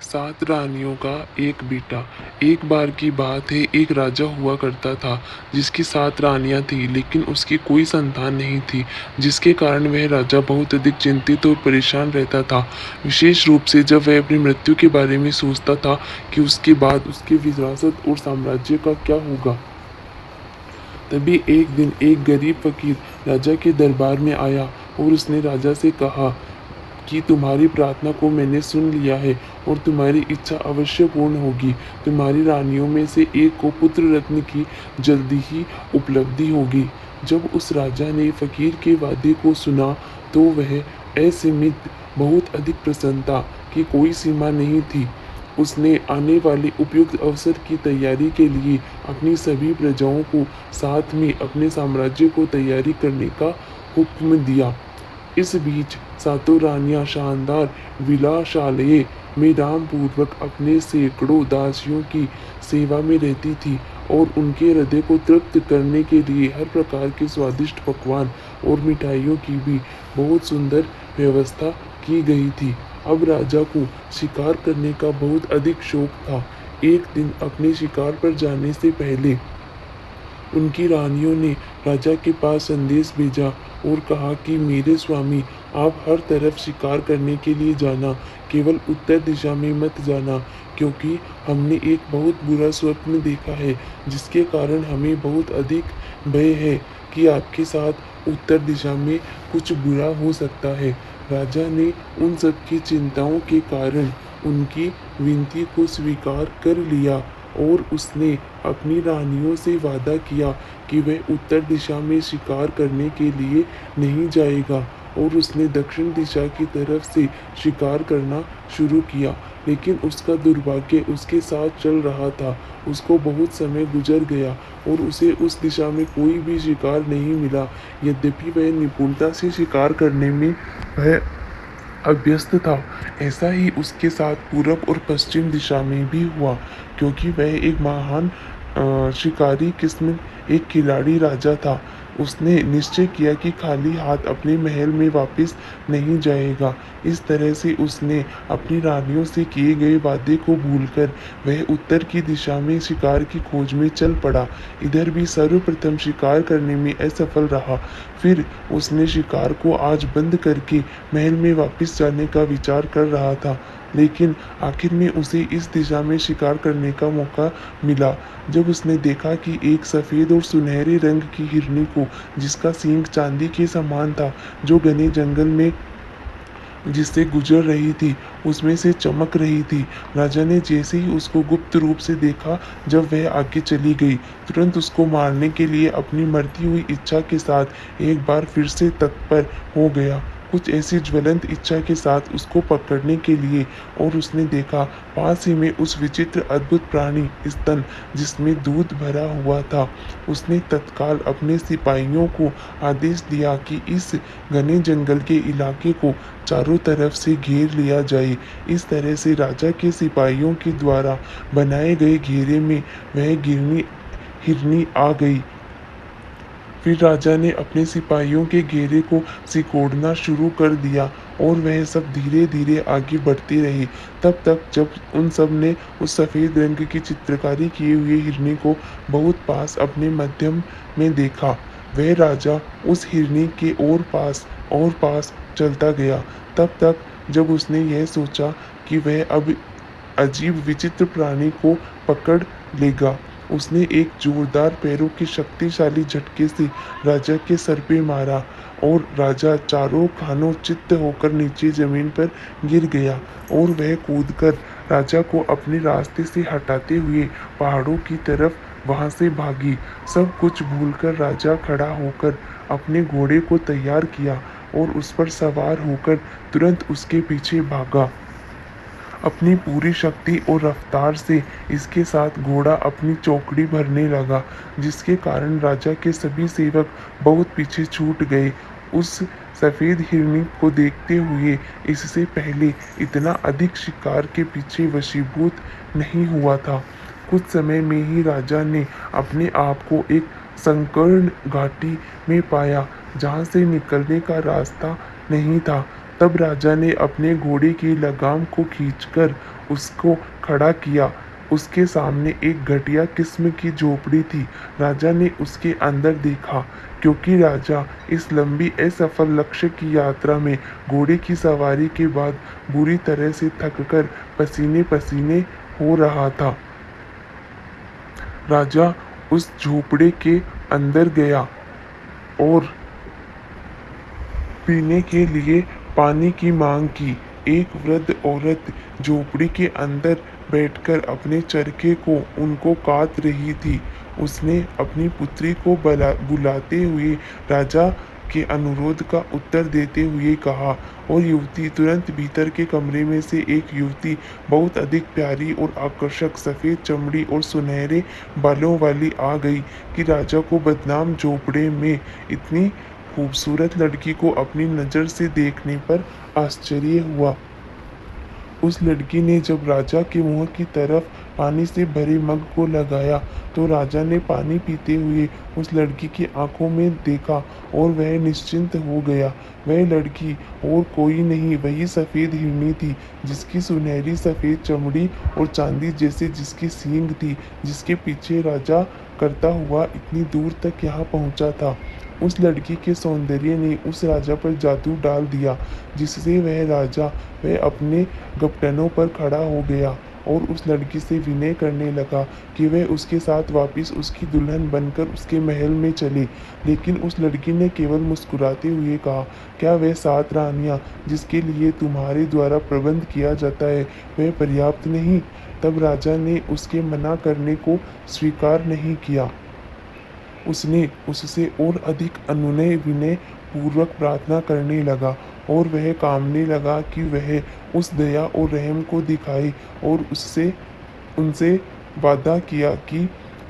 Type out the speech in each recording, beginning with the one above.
7 रानियों का एक बेटा। एक बार की बात है, एक राजा हुआ करता था जिसकी 7 रानियां थीं, लेकिन उसकी कोई संतान नहीं थी, जिसके कारण वह राजा बहुत अधिक चिंतित और परेशान रहता था। विशेष रूप से जब वह अपनी मृत्यु के बारे में सोचता था कि उसके बाद उसकी विरासत और साम्राज्य का क्या होगा। तभी एक दिन एक गरीब फकीर राजा के दरबार में आया और उसने राजा से कहा कि तुम्हारी प्रार्थना को मैंने सुन लिया है और तुम्हारी इच्छा अवश्य पूर्ण होगी। तुम्हारी रानियों में से एक को पुत्र रत्न की जल्दी ही उपलब्धि होगी। जब उस राजा ने फकीर के वादे को सुना तो वह असीमित बहुत अधिक प्रसन्नता की कोई सीमा नहीं थी। उसने आने वाले उपयुक्त अवसर की तैयारी के लिए अपनी सभी प्रजाओं को साथ में अपने साम्राज्य को तैयारी करने का हुक्म दिया। इस बीच सातों रानियां शानदार विलासालय में रामपूर्वक अपने सैकड़ों दासियों की सेवा में रहती थी और उनके हृदय को तृप्त करने के लिए हर प्रकार के स्वादिष्ट पकवान और मिठाइयों की भी बहुत सुंदर व्यवस्था की गई थी। अब राजा को शिकार करने का बहुत अधिक शौक था। एक दिन अपने शिकार पर जाने से पहले उनकी रानियों ने राजा के पास संदेश भेजा और कहा कि मेरे स्वामी, आप हर तरफ शिकार करने के लिए जाना, केवल उत्तर दिशा में मत जाना, क्योंकि हमने एक बहुत बुरा स्वप्न देखा है जिसके कारण हमें बहुत अधिक भय है कि आपके साथ उत्तर दिशा में कुछ बुरा हो सकता है। राजा ने उन सब की चिंताओं के कारण उनकी विनती को स्वीकार कर लिया और उसने अपनी रानियों से वादा किया कि वह उत्तर दिशा में शिकार करने के लिए नहीं जाएगा और उसने दक्षिण दिशा की तरफ से शिकार करना शुरू किया। लेकिन उसका दुर्भाग्य उसके साथ चल रहा था। उसको बहुत समय गुजर गया और उसे उस दिशा में कोई भी शिकार नहीं मिला। यद्यपि वह निपुणता से शिकार करने में वह अभ्यस्त था। ऐसा ही उसके साथ पूरब और पश्चिम दिशा में भी हुआ, क्योंकि वह एक महान शिकारी किस्म एक खिलाड़ी राजा था। उसने निश्चय किया कि खाली हाथ अपने महल में वापस नहीं जाएगा। इस तरह से उसने अपनी रानियों से किए गए वादे को भूलकर वह उत्तर की दिशा में शिकार की खोज में चल पड़ा। इधर भी सर्वप्रथम शिकार करने में असफल रहा। फिर उसने शिकार को आज बंद करके महल में वापस जाने का विचार कर रहा था, लेकिन आखिर में उसे इस दिशा में शिकार करने का मौका मिला जब उसने देखा कि एक सफ़ेद और सुनहरे रंग की हिरनी को, जिसका सींग चांदी के समान था, जो घने जंगल में जिससे गुजर रही थी, उसमें से चमक रही थी। राजा ने जैसे ही उसको गुप्त रूप से देखा, जब वह आगे चली गई, तुरंत उसको मारने के लिए अपनी मरती हुई इच्छा के साथ एक बार फिर से तत्पर हो गया, कुछ ऐसी ज्वलंत इच्छा के साथ उसको पकड़ने के लिए। और उसने देखा पास ही में उस विचित्र अद्भुत प्राणी स्तन जिसमें दूध भरा हुआ था। उसने तत्काल अपने सिपाहियों को आदेश दिया कि इस घने जंगल के इलाके को चारों तरफ से घेर लिया जाए। इस तरह से राजा के सिपाहियों के द्वारा बनाए गए घेरे में वह हिरनी आ गई। फिर राजा ने अपने सिपाहियों के घेरे को सिकोड़ना शुरू कर दिया और वह सब धीरे धीरे आगे बढ़ती रही, तब तक जब उन सब ने उस सफ़ेद रंग की चित्रकारी किए हुए हिरनी को बहुत पास अपने मध्यम में देखा। वह राजा उस हिरनी के और पास चलता गया, तब तक जब उसने यह सोचा कि वह अब अजीब विचित्र प्राणी को पकड़ लेगा। उसने एक जोरदार पैरों के शक्तिशाली झटके से राजा के सर पे मारा और राजा चारों खानों चित्त होकर नीचे जमीन पर गिर गया और वह कूदकर राजा को अपने रास्ते से हटाते हुए पहाड़ों की तरफ वहां से भागी। सब कुछ भूलकर राजा खड़ा होकर अपने घोड़े को तैयार किया और उस पर सवार होकर तुरंत उसके पीछे भागा। अपनी पूरी शक्ति और रफ्तार से इसके साथ घोड़ा अपनी चौकड़ी भरने लगा, जिसके कारण राजा के सभी सेवक बहुत पीछे छूट गए। उस सफ़ेद हिरनी को देखते हुए इससे पहले इतना अधिक शिकार के पीछे वशीभूत नहीं हुआ था। कुछ समय में ही राजा ने अपने आप को एक संकीर्ण घाटी में पाया, जहाँ से निकलने का रास्ता नहीं था। तब राजा ने अपने घोड़े की लगाम को खींचकर उसको खड़ा किया। उसके सामने एक घटिया किस्म की झोपड़ी थी। राजा ने उसके अंदर देखा, क्योंकि राजा इस लंबी असफल लक्ष्य की यात्रा में घोड़े की सवारी के बाद बुरी तरह से थककर पसीने-पसीने हो रहा था। राजा उस झोपड़े के अंदर गया और पीने के लिए पानी की मांग की। एक वृद्ध औरत झोपड़ी के अंदर बैठकर अपने चरखे को उनको काट रही थी। उसने अपनी पुत्री को बुलाते हुए राजा के अनुरोध का उत्तर देते हुए कहा, और युवती तुरंत भीतर के कमरे में से एक युवती बहुत अधिक प्यारी और आकर्षक सफ़ेद चमड़ी और सुनहरे बालों वाली आ गई कि राजा को बदनाम झोपड़े में इतनी खूबसूरत लड़की को अपनी नज़र से देखने पर आश्चर्य हुआ। उस लड़की ने जब राजा के मुंह की तरफ पानी से भरे मग को लगाया, तो राजा ने पानी पीते हुए उस लड़की की आंखों में देखा और वह निश्चिंत हो गया। वह लड़की और कोई नहीं, वही सफ़ेद हिरनी थी, जिसकी सुनहरी सफ़ेद चमड़ी और चांदी जैसे जिसकी सींग थी, जिसके पीछे राजा करता हुआ इतनी दूर तक यहाँ पहुँचा था। उस लड़की के सौंदर्य ने उस राजा पर जादू डाल दिया, जिससे वह राजा वह अपने घुटनों पर खड़ा हो गया और उस लड़की से विनय करने लगा कि वह उसके साथ वापस उसकी दुल्हन बनकर उसके महल में चले। लेकिन उस लड़की ने केवल मुस्कुराते हुए कहा, क्या वह 7 रानियां जिसके लिए तुम्हारे द्वारा प्रबंध किया जाता है, वह पर्याप्त नहीं? तब राजा ने उसके मना करने को स्वीकार नहीं किया। उसने उससे और अधिक अनुनय विनय पूर्वक प्रार्थना करने लगा और वह कामने लगा कि वह उस दया और रहम को दिखाए, और उससे उनसे वादा किया कि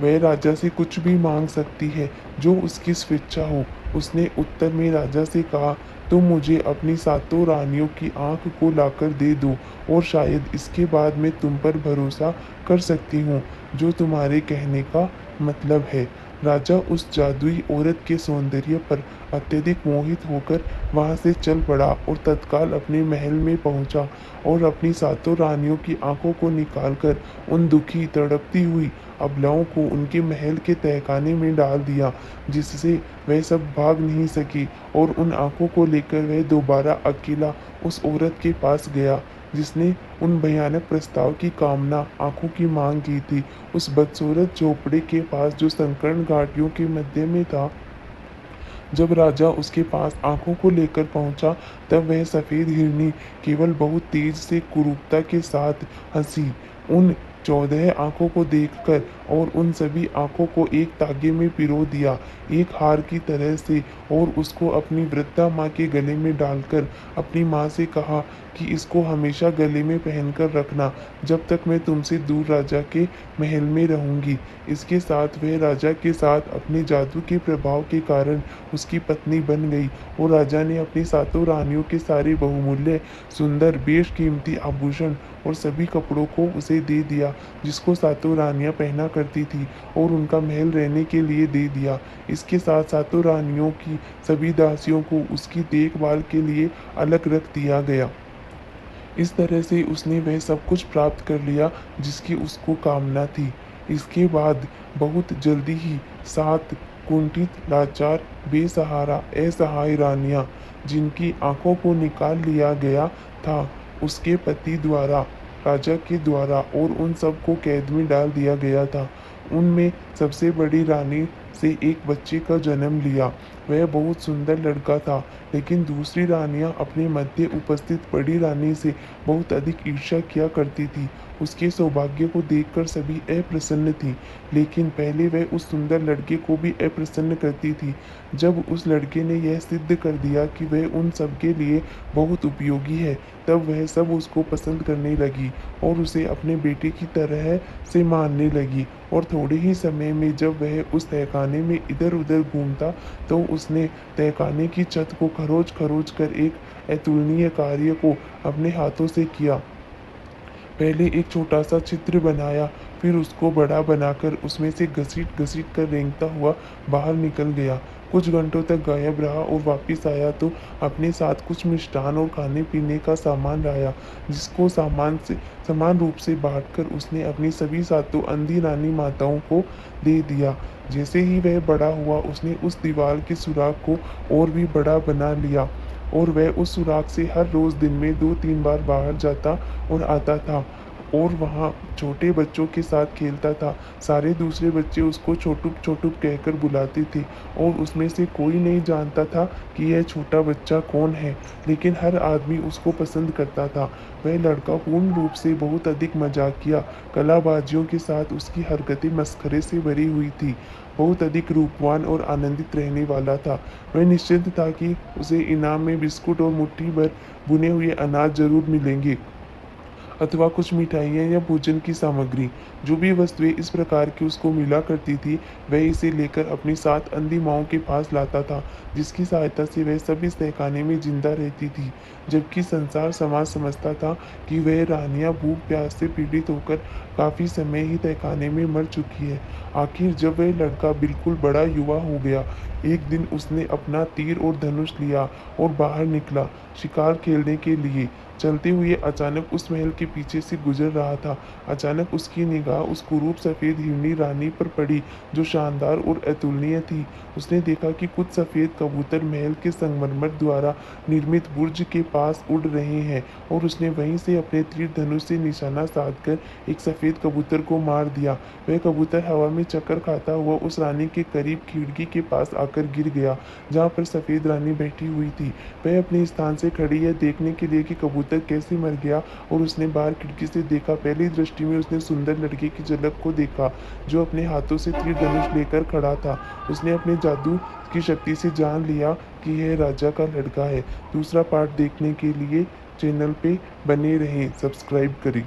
वह राजा से कुछ भी मांग सकती है, जो उसकी स्वेच्छा हो। उसने उत्तर में राजा से कहा, तुम मुझे अपनी 7 रानियों की आंख को लाकर दे दो, और शायद इसके बाद मैं तुम पर भरोसा कर सकती हूँ, जो तुम्हारे कहने का मतलब है। राजा उस जादुई औरत के सौंदर्य पर अत्यधिक मोहित होकर वहां से चल पड़ा और तत्काल अपने महल में पहुंचा और अपनी 7 रानियों की आंखों को निकालकर उन दुखी तड़पती हुई अबलाओं को उनके महल के तहखाने में डाल दिया, जिससे वह सब भाग नहीं सकी। और उन आंखों को लेकर वह दोबारा अकेला उस औरत के पास गया, जिसने उन भयानक प्रस्ताव की कामना आंखों की मांग की थी। उस बदसूरत झोपड़े के पास जो संकर्ण घाटियों के मध्य में था। जब राजा उसके पास आंखों को लेकर पहुंचा, तब वह सफ़ेद हिरनी केवल बहुत तेज से कुरूपता के साथ हंसी। उन 14 आंखों को देखकर और उन सभी आंखों को एक तागे में पिरो दिया, एक हार की तरह से, और उसको अपनी वृद्धा माँ के गले में डालकर अपनी माँ से कहा कि इसको हमेशा गले में पहनकर रखना, जब तक मैं तुमसे दूर राजा के महल में रहूंगी। इसके साथ वह राजा के साथ अपने जादू के प्रभाव के कारण उसकी पत्नी बन गई, और राजा ने अपनी 7 रानियों के सारे बहुमूल्य सुंदर बेशकीमती आभूषण और सभी कपड़ों को उसे दे दिया, जिसको 7 रानियां पहना करती थी, और उनका महल रहने के लिए दे दिया। इसके साथ 7 रानियों की सभी दासियों को उसकी देखभाल के लिए अलग रख दिया गया। इस तरह से उसने वह सब कुछ प्राप्त कर लिया जिसकी उसको कामना थी। इसके बाद बहुत जल्दी ही 7 कुंठित, लाचार, बेसहारा, असहाय रानियां, जिनकी आंखों को निकाल लिया गया था उसके पति द्वारा, राजा के द्वारा, और उन सब को कैद में डाल दिया गया था। उनमें सबसे बड़ी रानी से एक बच्चे का जन्म लिया। वह बहुत सुंदर लड़का था, लेकिन दूसरी रानियां अपने मध्य उपस्थित बड़ी रानी से बहुत अधिक ईर्ष्या किया करती थी। उसके सौभाग्य को देखकर सभी अप्रसन्न थीं, लेकिन पहले वह उस सुंदर लड़के को भी अप्रसन्न करती थी। जब उस लड़के ने यह सिद्ध कर दिया कि वह उन सब के लिए बहुत उपयोगी है, तब वह सब उसको पसंद करने लगी और उसे अपने बेटे की तरह से मानने लगी। और थोड़े ही समय में जब वह उस तहखाने में इधर उधर घूमता, तो उसने तहखाने की छत को खरोच खरोच कर एक अतुलनीय कार्य को अपने हाथों से किया। पहले एक छोटा सा चित्र बनाया, फिर उसको बड़ा बनाकर उसमें से घसीट घसीट कर रेंगता हुआ बाहर निकल गया। कुछ घंटों तक गायब रहा और वापस आया तो अपने साथ कुछ मिष्ठान और खाने-पीने का सामान लाया, जिसको समान रूप से बाँटकर उसने अपनी सभी सातों अंधी रानी माताओं को दे दिया। जैसे ही वह बड़ा हुआ, उसने उस दीवार के सुराग को और भी बड़ा बना लिया और वह उस सुराग से हर रोज़ दिन में 2-3 बार बाहर जाता और आता था और वहाँ छोटे बच्चों के साथ खेलता था। सारे दूसरे बच्चे उसको छोटू-छोटू कहकर बुलाते थे और उसमें से कोई नहीं जानता था कि यह छोटा बच्चा कौन है, लेकिन हर आदमी उसको पसंद करता था। वह लड़का पूर्ण रूप से बहुत अधिक मज़ाकिया, कलाबाजियों के साथ उसकी हरकतें मस्खरे से भरी हुई थी। बहुत अधिक रूपवान और आनंदित रहने वाला था। वह निश्चिंत था कि उसे इनाम में बिस्कुट और मुट्ठी भर भुने हुए अनाज ज़रूर मिलेंगे। अथवा कुछ मिठाइयाँ या भोजन की सामग्री। जो भी वस्तुएँ इस प्रकार की उसको मिला करती थी, वह इसे लेकर अपनी 7 अंधी माँओं के पास लाता था, जिसकी सहायता से वह सब इस तहखाने में ज़िंदा रहती थी। जबकि संसार समाज समझता था कि वह रानियाँ भूख-प्यास से पीड़ित होकर काफ़ी समय ही तहखाने में मर चुकी है। आखिर जब वह लड़का बिल्कुल बड़ा युवा हो गया, एक दिन उसने अपना तीर और धनुष लिया और बाहर निकला शिकार खेलने के लिए। चलते हुए अचानक उस महल के पीछे से गुजर रहा था। अचानक उसकी निगाह उस कुरूप सफ़ेद हिरनी रानी पर पड़ी, जो शानदार और अतुलनीय थी। उसने देखा कि कुछ सफ़ेद कबूतर महल के संगमरमर द्वारा निर्मित बुर्ज के पास उड़ रहे हैं और उसने वहीं से अपने तीर धनुष से निशाना साधकर एक सफ़ेद कबूतर को मार दिया। वह कबूतर हवा में चक्कर खाता हुआ उस रानी के करीब खिड़की के पास आकर गिर गया, जहाँ पर सफ़ेद रानी बैठी हुई थी। वह अपने स्थान से खड़ी यह देखने के लिए कि कबूतर कैसे मर गया और उसने बाहर खिड़की से देखा। पहली दृष्टि में उसने सुंदर लड़के की झलक को देखा, जो अपने हाथों से तीर धनुष लेकर खड़ा था। उसने अपने जादू की शक्ति से जान लिया कि यह राजा का लड़का है। दूसरा पार्ट देखने के लिए चैनल पे बने रहें, सब्सक्राइब करें।